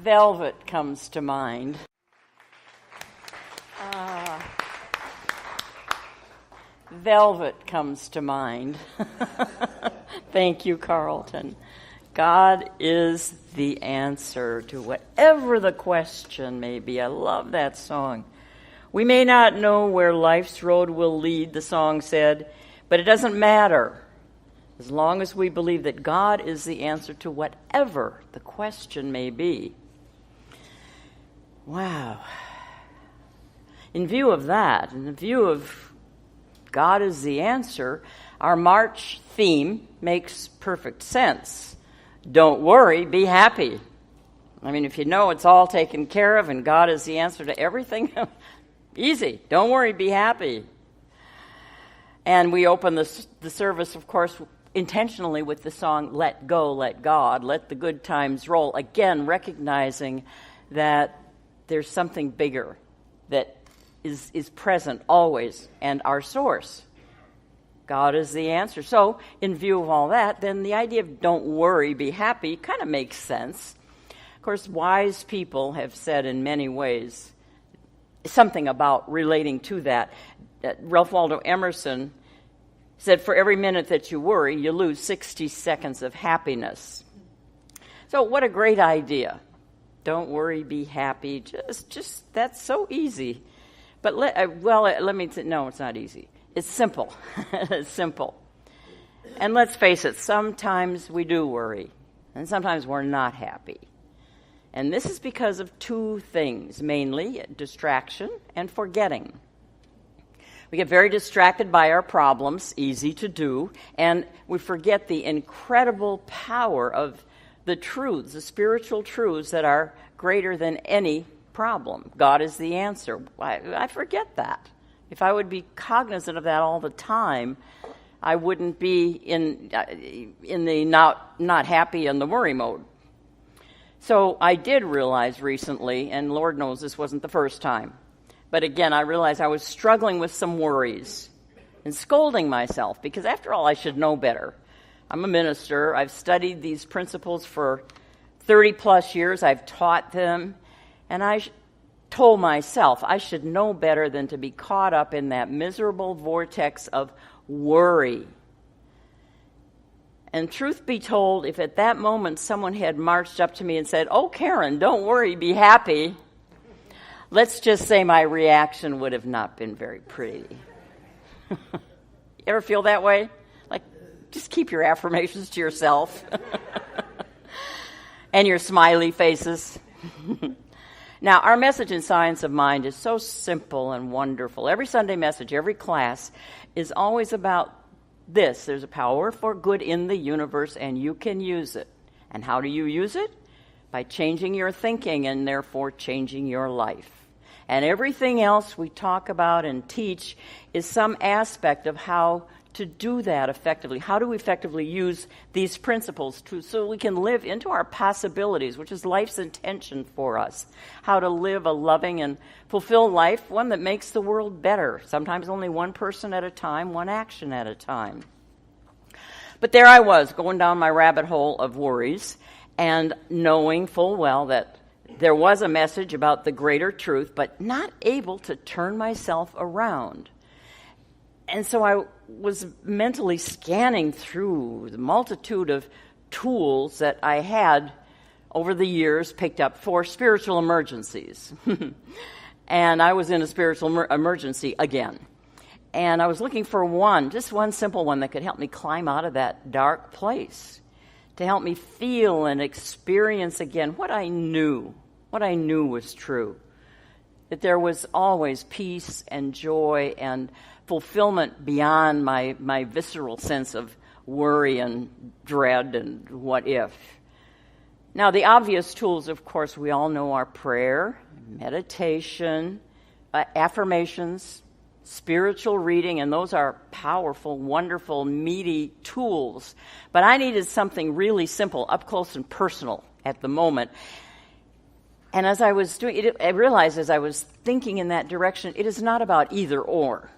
Velvet comes to mind. Velvet comes to mind. Thank you, Carlton. God is the answer to whatever the question may be. I love that song. We may not know where life's road will lead, the song said, but it doesn't matter. As long as we believe that God is the answer to whatever the question may be. Wow. In view of that, in view of God is the answer, our March theme makes perfect sense. Don't worry, be happy. I mean, if you know it's all taken care of and God is the answer to everything, easy. Don't worry, be happy. And we open the service, of course, intentionally with the song, Let Go, Let God, Let the Good Times Roll. Again, recognizing that there's something bigger that is present always and our source. God is the answer. So, in view of all that, then the idea of don't worry, be happy kind of makes sense. Of course, wise people have said in many ways something about relating to that. Ralph Waldo Emerson said, for every minute that you worry, you lose 60 seconds of happiness. So what a great idea. Don't worry, be happy. Just that's so easy. But no, it's not easy. It's simple. It's simple. And let's face it, sometimes we do worry, and sometimes we're not happy. And this is because of two things, mainly distraction and forgetting. We get very distracted by our problems, easy to do, and we forget the incredible power of the truths, the spiritual truths that are greater than any problem. God is the answer. I forget that. If I would be cognizant of that all the time, I wouldn't be in the not happy and the worry mode. So I did realize recently, and Lord knows this wasn't the first time, but again, I realized I was struggling with some worries and scolding myself because, after all, I should know better. I'm a minister. I've studied these principles for 30-plus years. I've taught them, and I told myself I should know better than to be caught up in that miserable vortex of worry. And truth be told, if at that moment someone had marched up to me and said, "Oh, Karen, don't worry, be happy," let's just say my reaction would have not been very pretty. You ever feel that way? Like, just keep your affirmations to yourself. And your smiley faces. Now, our message in Science of Mind is so simple and wonderful. Every Sunday message, every class is always about this. There's a power for good in the universe, and you can use it. And how do you use it? By changing your thinking and therefore changing your life. And everything else we talk about and teach is some aspect of how to do that effectively. How do we effectively use these principles so we can live into our possibilities, which is life's intention for us. How to live a loving and fulfilled life, one that makes the world better. Sometimes only one person at a time, one action at a time. But there I was, going down my rabbit hole of worries and knowing full well that there was a message about the greater truth, but not able to turn myself around. And so I was mentally scanning through the multitude of tools that I had over the years picked up for spiritual emergencies. And I was in a spiritual emergency again. And I was looking for just one simple one that could help me climb out of that dark place, to help me feel and experience again what I knew was true, that there was always peace and joy and fulfillment beyond my visceral sense of worry and dread and what if. Now, the obvious tools, of course, we all know are prayer, meditation, affirmations, spiritual reading, and those are powerful, wonderful, meaty tools. But I needed something really simple, up close and personal at the moment. And as I was doing it, I realized as I was thinking in that direction, it is not about either or.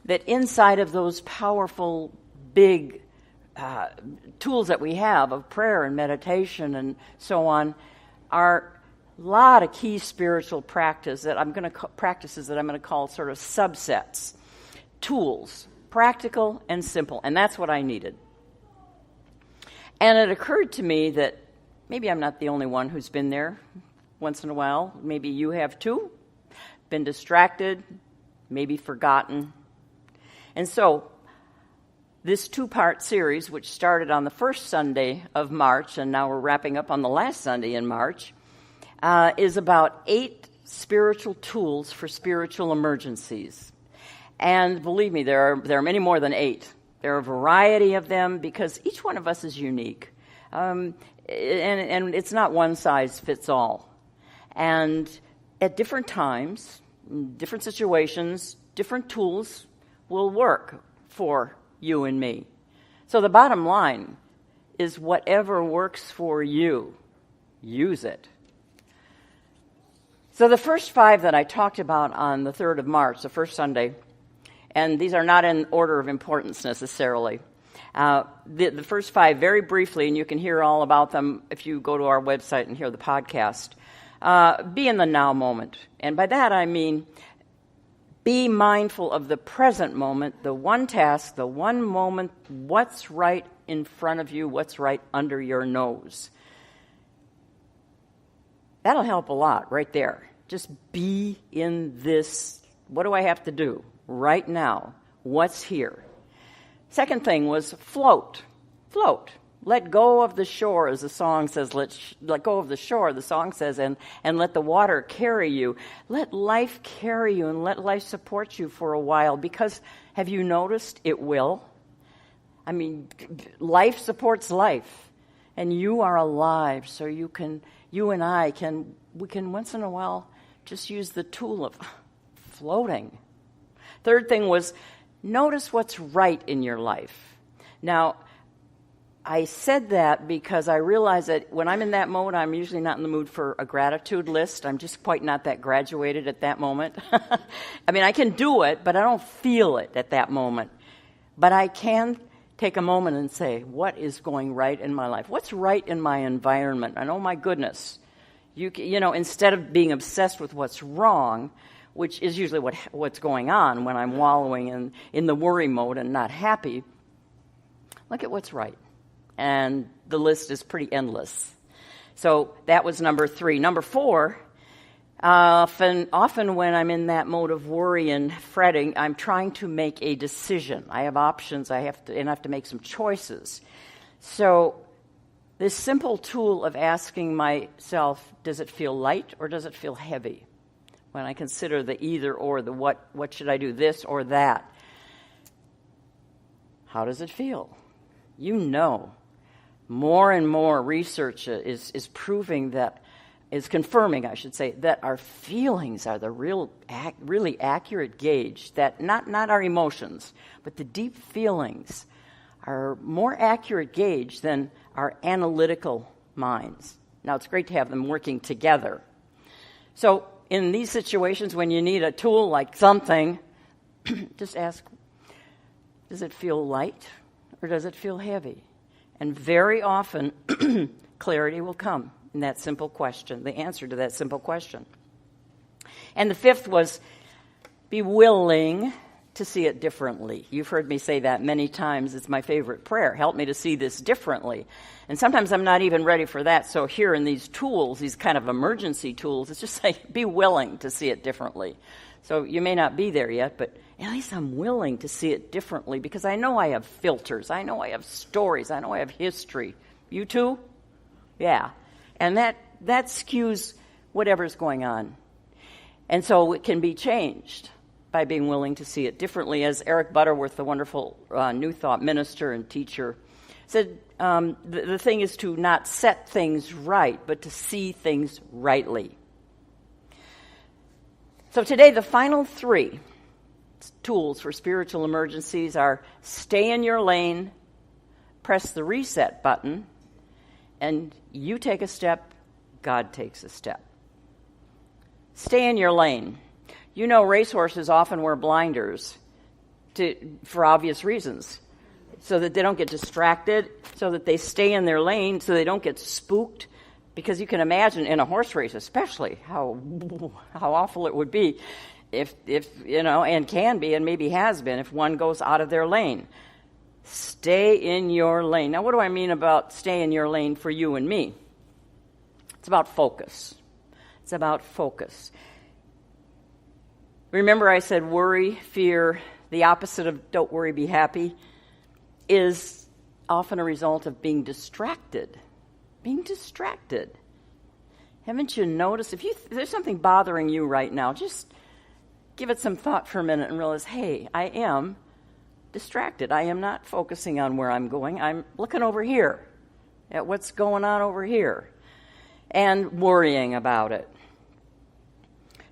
That inside of those powerful, big tools that we have of prayer and meditation and so on are lot of key spiritual practices that I'm going to call sort of subsets, tools, practical and simple, and that's what I needed. And it occurred to me that maybe I'm not the only one who's been there once in a while. Maybe you have too, been distracted, maybe forgotten. And so this two-part series, which started on the first Sunday of March, and now we're wrapping up on the last Sunday in March, is about 8 spiritual tools for spiritual emergencies. And believe me, there are many more than 8. There are a variety of them because each one of us is unique. And it's not one size fits all. And at different times, different situations, different tools will work for you and me. So the bottom line is whatever works for you, use it. So the first 5 that I talked about on the 3rd of March, the first Sunday, and these are not in order of importance necessarily. The first 5, very briefly, and you can hear all about them if you go to our website and hear the podcast. Be in the now moment. And by that I mean be mindful of the present moment, the one task, the one moment, what's right in front of you, what's right under your nose. That'll help a lot right there. Just be in this. What do I have to do right now? What's here? Second thing was float. Float. Let go of the shore, as the song says. Let go of the shore, the song says, and let the water carry you. Let life carry you and let life support you for a while, because have you noticed it will? I mean, life supports life, and you are alive, so you and I can once in a while just use the tool of floating. Third thing was notice what's right in your life. Now, I said that because I realize that when I'm in that mode, I'm usually not in the mood for a gratitude list. I'm just quite not that graduated at that moment. I mean, I can do it, but I don't feel it at that moment. But I can take a moment and say, what is going right in my life? What's right in my environment? And oh my goodness, you know, instead of being obsessed with what's wrong, which is usually what's going on when I'm wallowing in the worry mode and not happy, look at what's right. And the list is pretty endless. So that was number 3. Number 4, often when I'm in that mode of worry and fretting, I'm trying to make a decision. I have options, I have to make some choices. So this simple tool of asking myself, does it feel light or does it feel heavy? When I consider the either or, the what should I do, this or that? How does it feel? You know, more and more research is proving that, is confirming, I should say, that our feelings are the really accurate gauge, that not our emotions, but the deep feelings are more accurate gauge than our analytical minds. Now, it's great to have them working together. So, in these situations, when you need a tool like something, just ask, does it feel light or does it feel heavy? And very often, clarity will come in that simple question, the answer to that simple question. And the 5th was, be willing to see it differently. You've heard me say that many times. It's my favorite prayer. Help me to see this differently. And sometimes I'm not even ready for that. So here in these tools, these kind of emergency tools, it's just like, be willing to see it differently. So you may not be there yet, but at least I'm willing to see it differently because I know I have filters. I know I have stories. I know I have history. You too? Yeah. And that skews whatever's going on. And so it can be changed by being willing to see it differently. As Eric Butterworth, the wonderful New Thought minister and teacher, said, the thing is to not set things right, but to see things rightly. So today, the final 3 tools for spiritual emergencies are stay in your lane, press the reset button, and you take a step, God takes a step. Stay in your lane. You know, racehorses often wear blinders for obvious reasons, so that they don't get distracted, so that they stay in their lane, so they don't get spooked Because you can imagine in a horse race especially how awful it would be if and can be and maybe has been if one goes out of their lane. Stay in your lane. Now, what do I mean about stay in your lane for you and me? It's about focus. It's about focus. Remember I said worry, fear, the opposite of don't worry, be happy, is often a result of being distracted. Being distracted. Haven't you noticed? If there's something bothering you right now, just give it some thought for a minute and realize, hey, I am distracted. I am not focusing on where I'm going. I'm looking over here at what's going on over here and worrying about it.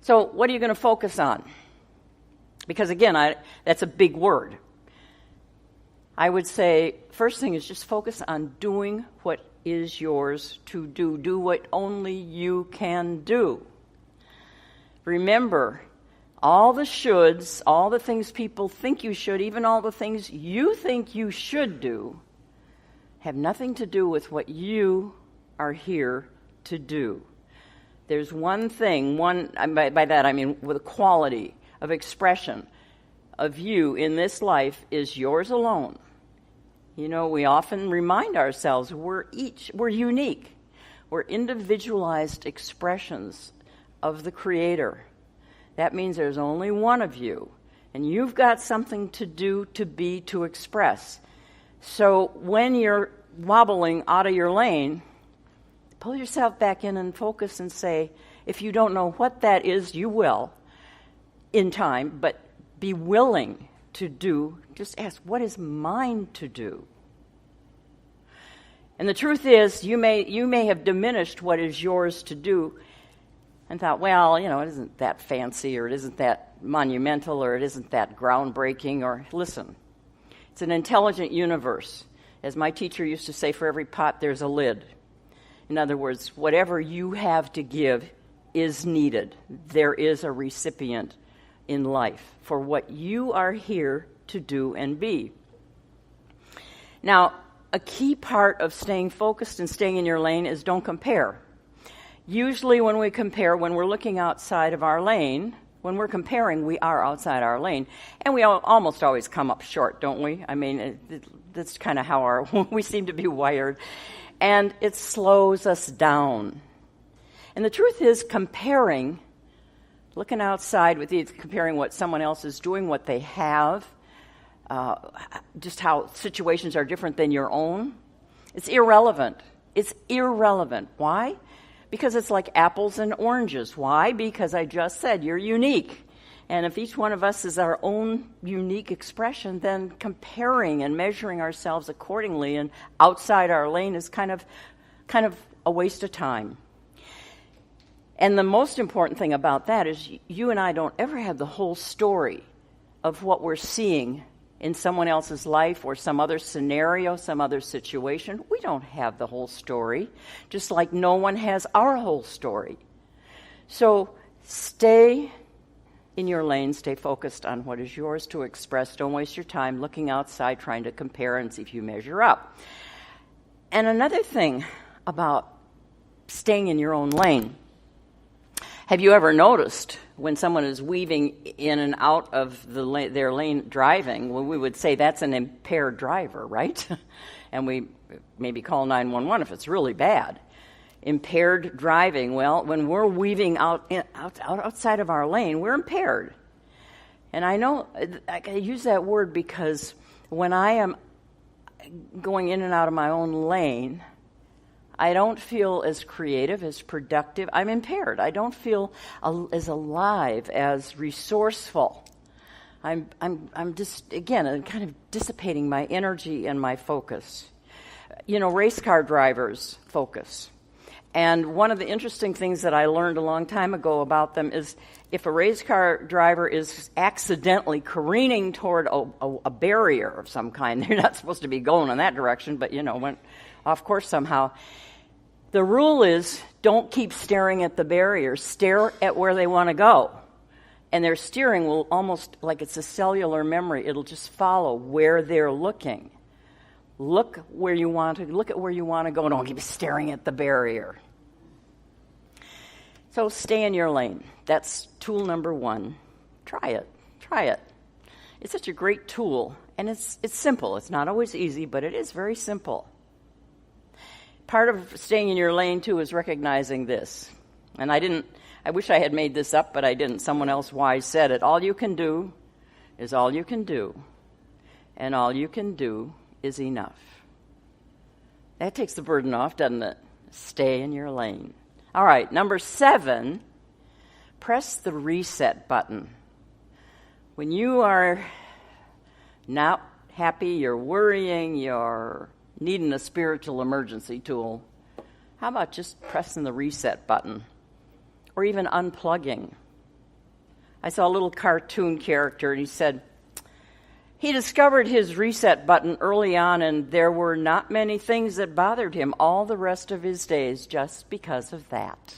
So what are you going to focus on? Because again, that's a big word. I would say first thing is just focus on doing what is yours to do. Do what only you can do. Remember, all the shoulds, all the things people think you should, even all the things you think you should do, have nothing to do with what you are here to do. There's one thing, by that I mean with a quality of expression of you in this life is yours alone. You know, we often remind ourselves we're unique. We're individualized expressions of the Creator. That means there's only one of you, and you've got something to do, to be, to express. So when you're wobbling out of your lane, pull yourself back in and focus and say, if you don't know what that is, you will in time, but be willing to do. Just ask, what is mine to do? And the truth is, you may have diminished what is yours to do and thought, well, it isn't that fancy, or it isn't that monumental, or it isn't that groundbreaking, or listen, it's an intelligent universe. As my teacher used to say, for every pot there's a lid. In other words, whatever you have to give is needed. There is a recipient in life for what you are here to do and be. Now, a key part of staying focused and staying in your lane is don't compare. Usually when we compare, when we're looking outside of our lane, when we're comparing, we are outside our lane. And we almost always come up short, don't we? I mean, that's kind of how we seem to be wired. And it slows us down. And the truth is, comparing, looking outside with you, comparing what someone else is doing, what they have, just how situations are different than your own, it's irrelevant. It's irrelevant. Why? Because it's like apples and oranges. Why? Because I just said you're unique. And if each one of us is our own unique expression, then comparing and measuring ourselves accordingly and outside our lane is kind of a waste of time. And the most important thing about that is you and I don't ever have the whole story of what we're seeing in someone else's life or some other scenario, some other situation. We don't have the whole story, just like no one has our whole story. So stay in your lane, stay focused on what is yours to express. Don't waste your time looking outside trying to compare and see if you measure up. And another thing about staying in your own lane, have you ever noticed when someone is weaving in and out of their lane driving, well, we would say that's an impaired driver, right? And we maybe call 911 if it's really bad. Impaired driving, well, when we're weaving outside of our lane, we're impaired. And I know I use that word because when I am going in and out of my own lane, I don't feel as creative, as productive. I'm impaired. I don't feel as alive, as resourceful. I'm just, again, kind of dissipating my energy and my focus. Race car drivers focus. And one of the interesting things that I learned a long time ago about them is if a race car driver is accidentally careening toward a barrier of some kind, they're not supposed to be going in that direction, but, went off course somehow. The rule is don't keep staring at the barrier. Stare at where they want to go. And their steering will almost, like it's a cellular memory, it'll just follow where they're looking. Look at where you want to go. Don't keep staring at the barrier. So stay in your lane. That's tool number 1. Try it. Try it. It's such a great tool, and it's simple. It's not always easy, but it is very simple. Part of staying in your lane, too, is recognizing this. And I wish I had made this up, but I didn't. Someone else wise said it. All you can do is all you can do, and all you can do is enough. That takes the burden off, doesn't it? Stay in your lane. All right, number 7, press the reset button. When you are not happy, you're worrying, you're needing a spiritual emergency tool, how about just pressing the reset button? Or even unplugging. I saw a little cartoon character, and he said he discovered his reset button early on, and there were not many things that bothered him all the rest of his days just because of that.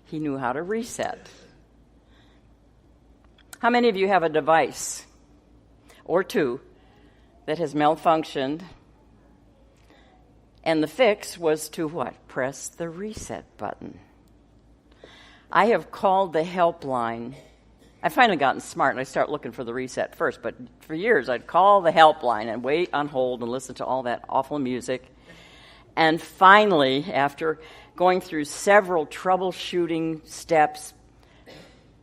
He knew how to reset. How many of you have a device or 2 that has malfunctioned, and the fix was to what? Press the reset button. I have called the helpline. I've finally gotten smart, and I start looking for the reset first. But for years, I'd call the helpline and wait on hold and listen to all that awful music. And finally, after going through several troubleshooting steps,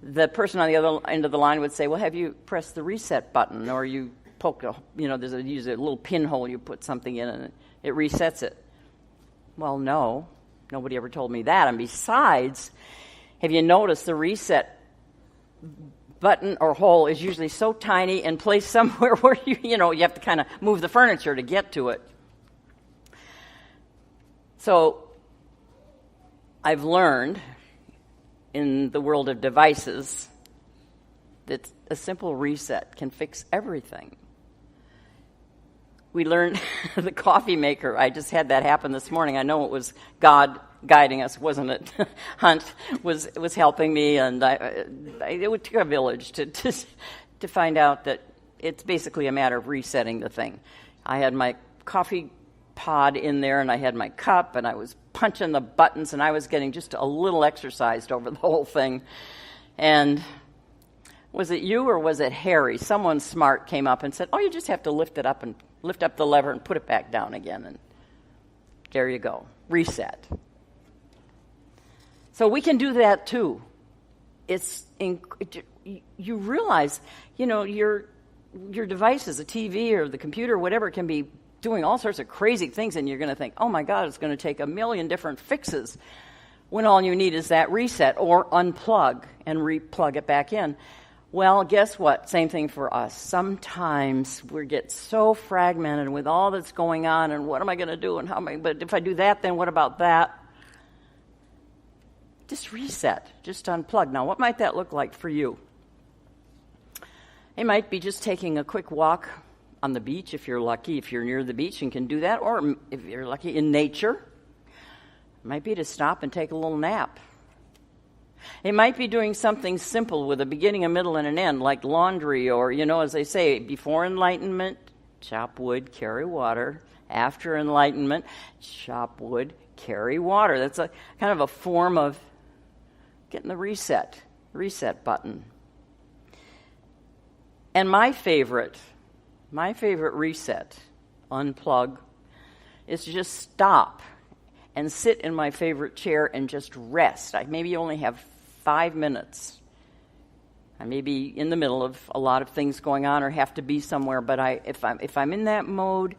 the person on the other end of the line would say, well, have you pressed the reset button? Or you poke, use a little pinhole, you put something in, and it resets it. Well, no. Nobody ever told me that. And besides, have you noticed the reset button or hole is usually so tiny and placed somewhere where you have to kind of move the furniture to get to it. So I've learned in the world of devices that a simple reset can fix everything. We learned the coffee maker. I just had that happen this morning. I know it was God guiding us, wasn't it? Hunt was helping me, and it took a village to find out that it's basically a matter of resetting the thing. I had my coffee pod in there, and I had my cup, and I was punching the buttons, and I was getting just a little exercised over the whole thing. And was it you or was it Harry? Someone smart came up and said, oh, you just have to lift up the lever and put it back down again, and there you go. Reset. So we can do that too. You realize, your devices, the TV or the computer, whatever, can be doing all sorts of crazy things, and you're going to think, oh my God, it's going to take a million different fixes, when all you need is that reset, or unplug and re-plug it back in. Well, guess what? Same thing for us. Sometimes we get so fragmented with all that's going on, and what am I going to do, and but if I do that, then what about that? Just reset, just unplug. Now, what might that look like for you? It might be just taking a quick walk on the beach, if you're lucky, if you're near the beach and can do that, or if you're lucky in nature. It might be to stop and take a little nap. It might be doing something simple with a beginning, a middle, and an end, like laundry, or, as they say, before enlightenment, chop wood, carry water. After enlightenment, chop wood, carry water. That's a kind of a form of getting the reset button. And my favorite reset, unplug, is to just stop and sit in my favorite chair and just rest. I maybe only have 5 minutes. I may be in the middle of a lot of things going on or have to be somewhere, but if I'm in that mode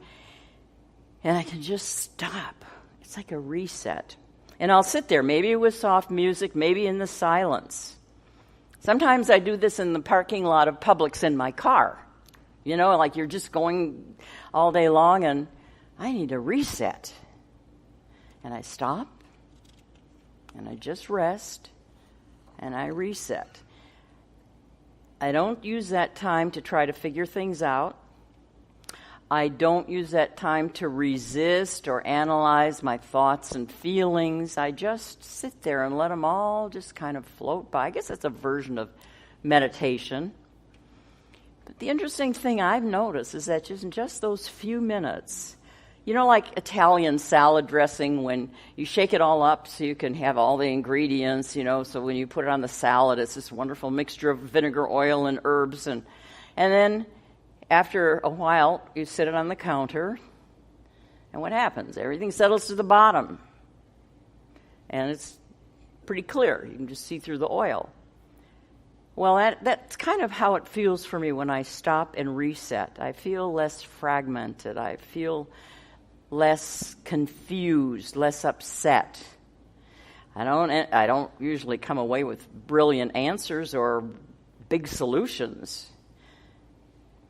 and I can just stop, it's like a reset. And I'll sit there, maybe with soft music, maybe in the silence. Sometimes I do this in the parking lot of Publix in my car. Like you're just going all day long, and I need a reset. And I stop, and I just rest, and I reset. I don't use that time to try to figure things out. I don't use that time to resist or analyze my thoughts and feelings. I just sit there and let them all just kind of float by. I guess that's a version of meditation. But the interesting thing I've noticed is that just in just those few minutes, You know, like Italian salad dressing, when you shake it all up so you can have all the ingredients, you know, so when you put it on the salad, it's this wonderful mixture of vinegar, oil, and herbs. And then after a while, you sit it on the counter, and what happens? Everything settles to the bottom. And it's pretty clear. You can just see through the oil. Well, that's kind of how it feels for me when I stop and reset. I feel less fragmented. I feel less confused, less upset. I don't usually come away with brilliant answers or big solutions.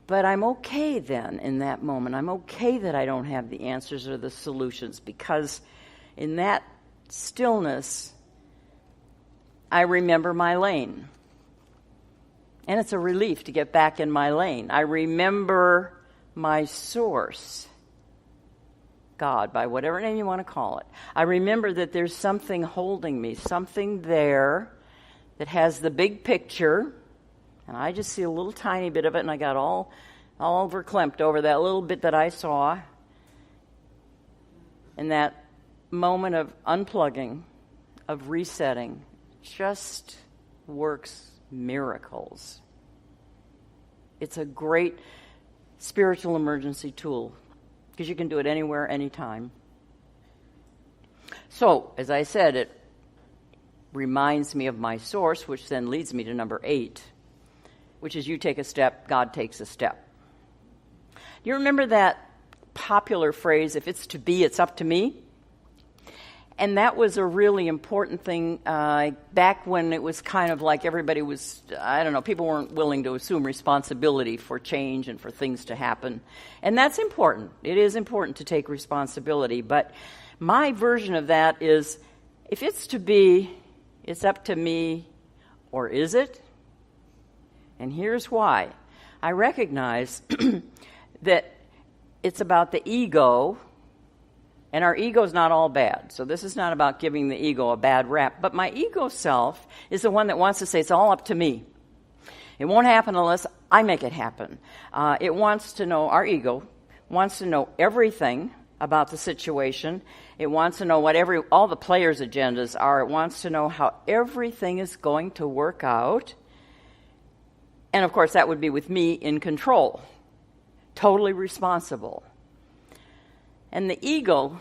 But I'm okay then in that moment. I'm okay that I don't have the answers or the solutions, because in that stillness, I remember my lane. And it's a relief to get back in my lane. I remember my source. God, by whatever name you want to call it. I remember that there's something holding me, something there that has the big picture, and I just see a little tiny bit of it, and I got all verklempt over that little bit that I saw. And that moment of unplugging, of resetting, just works miracles. It's a great spiritual emergency tool, because you can do it anywhere, anytime. So, as I said, it reminds me of my source, which then leads me to number 8, which is you take a step, God takes a step. You remember that popular phrase, if it's to be, it's up to me? And that was a really important thing back when it was kind of like everybody was, people weren't willing to assume responsibility for change and for things to happen. And that's important. It is important to take responsibility. But my version of that is, if it's to be, it's up to me, or is it? And here's why. I recognize that it's about the ego. And our ego's not all bad. So this is not about giving the ego a bad rap. But my ego self is the one that wants to say, it's all up to me. It won't happen unless I make it happen. It wants to know, our ego wants to know everything about the situation. It wants to know what all the players' agendas are. It wants to know how everything is going to work out. And of course, that would be with me in control. Totally responsible. And the ego,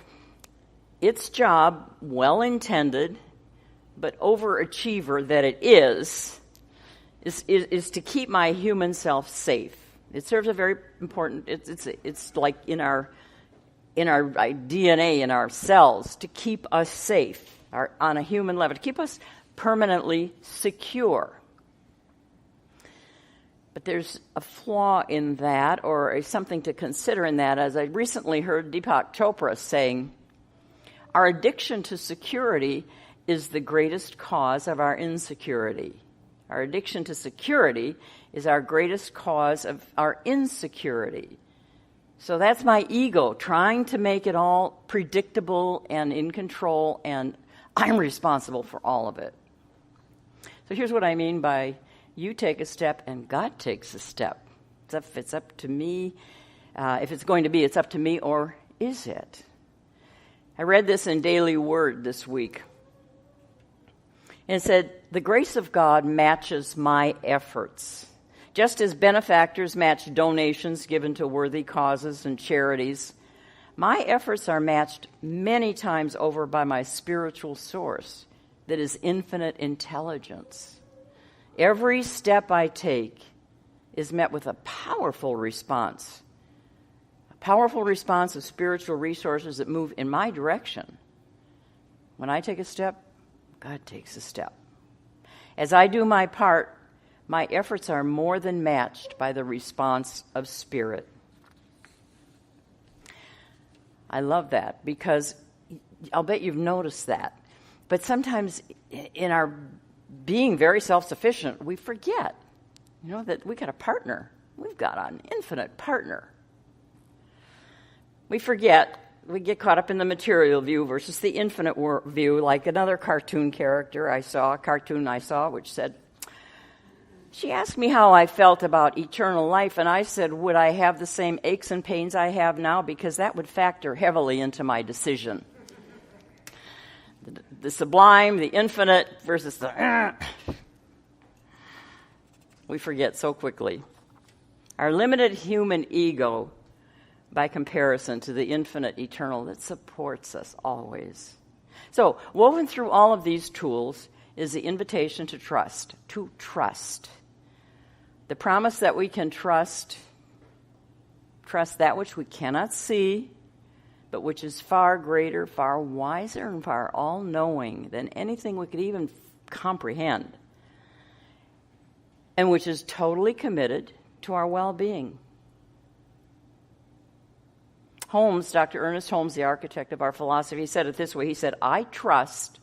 its job, well-intended, but overachiever that it is to keep my human self safe. It serves a very important, it's like in our DNA, in our cells, to keep us safe on a human level, to keep us permanently secure. But there's a flaw in that, or something to consider in that, as I recently heard Deepak Chopra saying, our addiction to security is the greatest cause of our insecurity. Our addiction to security is our greatest cause of our insecurity. So that's my ego trying to make it all predictable and in control, and I'm responsible for all of it. So here's what I mean by you take a step and God takes a step. It's up to me. If it's going to be, it's up to me, or is it? I read this in Daily Word this week. And it said, the grace of God matches my efforts. Just as benefactors match donations given to worthy causes and charities, my efforts are matched many times over by my spiritual source that is infinite intelligence. Every step I take is met with a powerful response of spiritual resources that move in my direction. When I take a step, God takes a step. As I do my part, my efforts are more than matched by the response of Spirit. I love that, because I'll bet you've noticed that. But sometimes in our being very self-sufficient, we forget, that we got a partner. We've got an infinite partner. We forget. We get caught up in the material view versus the infinite view, like another cartoon I saw, which said, She asked me how I felt about eternal life, and I said, would I have the same aches and pains I have now? Because that would factor heavily into my decision. The sublime, the infinite versus the... We forget so quickly. Our limited human ego, by comparison to the infinite eternal that supports us always. So, woven through all of these tools is the invitation to trust. To trust. The promise that we can trust that which we cannot see, but which is far greater, far wiser, and far all-knowing than anything we could even comprehend, and which is totally committed to our well-being. Holmes, Dr. Ernest Holmes, the architect of our philosophy, said it this way. He said, I trust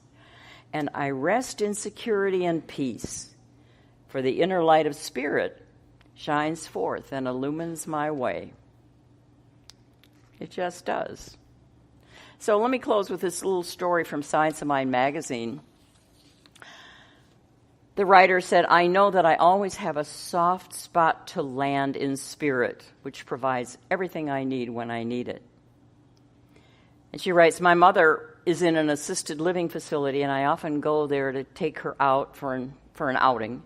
and I rest in security and peace, for the inner light of spirit shines forth and illumines my way. It just does. So let me close with this little story from Science of Mind magazine. The writer said, I know that I always have a soft spot to land in spirit, which provides everything I need when I need it. And she writes, my mother is in an assisted living facility, and I often go there to take her out for an outing.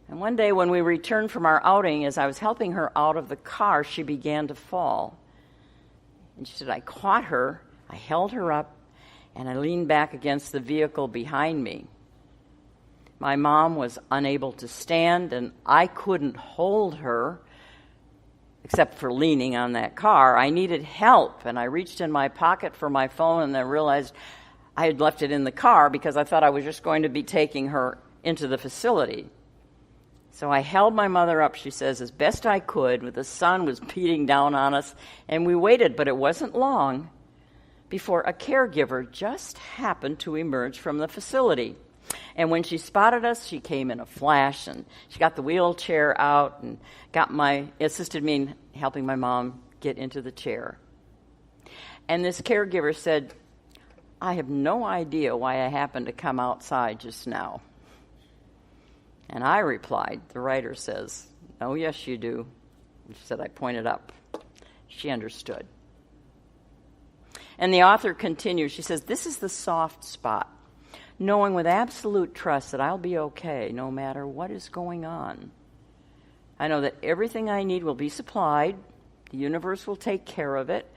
And one day when we returned from our outing, as I was helping her out of the car, she began to fall. And she said, I caught her, I held her up, and I leaned back against the vehicle behind me. My mom was unable to stand, and I couldn't hold her, except for leaning on that car. I needed help, and I reached in my pocket for my phone, and I realized I had left it in the car because I thought I was just going to be taking her into the facility. So I held my mother up, she says, as best I could. The sun was beating down on us, and we waited, but it wasn't long before a caregiver just happened to emerge from the facility. And when she spotted us, she came in a flash, and she got the wheelchair out and assisted me in helping my mom get into the chair. And this caregiver said, I have no idea why I happened to come outside just now. And I replied, the writer says, oh, yes, you do. She said, I pointed up. She understood. And the author continues, she says, this is the soft spot, knowing with absolute trust that I'll be okay no matter what is going on. I know that everything I need will be supplied. The universe will take care of it.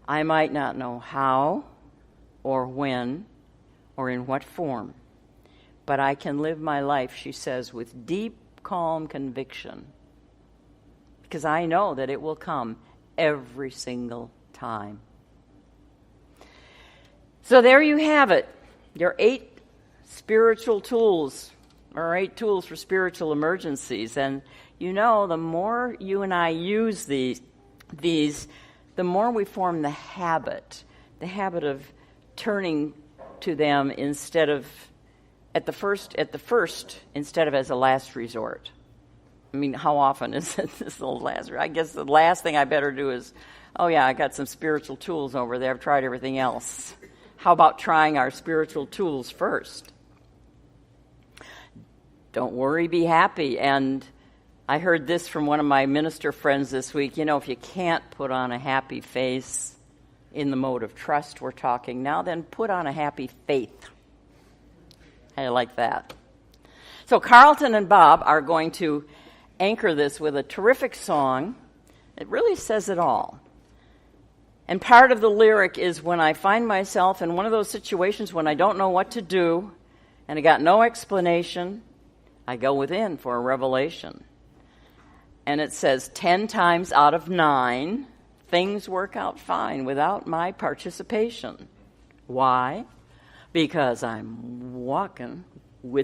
I might not know how or when or in what form, but I can live my life, she says, with deep, calm conviction, because I know that it will come every single time. So there you have it. Your 8 spiritual tools, or 8 tools for spiritual emergencies. And you know, the more you and I use these, the more we form the habit of turning to them instead of at the first instead of as a last resort. I mean, how often is it this the last? I guess the last thing I better do is, oh yeah, I got some spiritual tools over there. I've tried everything else. How about trying our spiritual tools first? Don't worry, be happy. And I heard this from one of my minister friends this week. You know, if you can't put on a happy face in the mode of trust we're talking now, then put on a happy faith. I like that. So Carlton and Bob are going to anchor this with a terrific song. It really says it all. And part of the lyric is, when I find myself in one of those situations when I don't know what to do and I got no explanation, I go within for a revelation. And it says 10 times out of 9, things work out fine without my participation. Why? Because I'm walking with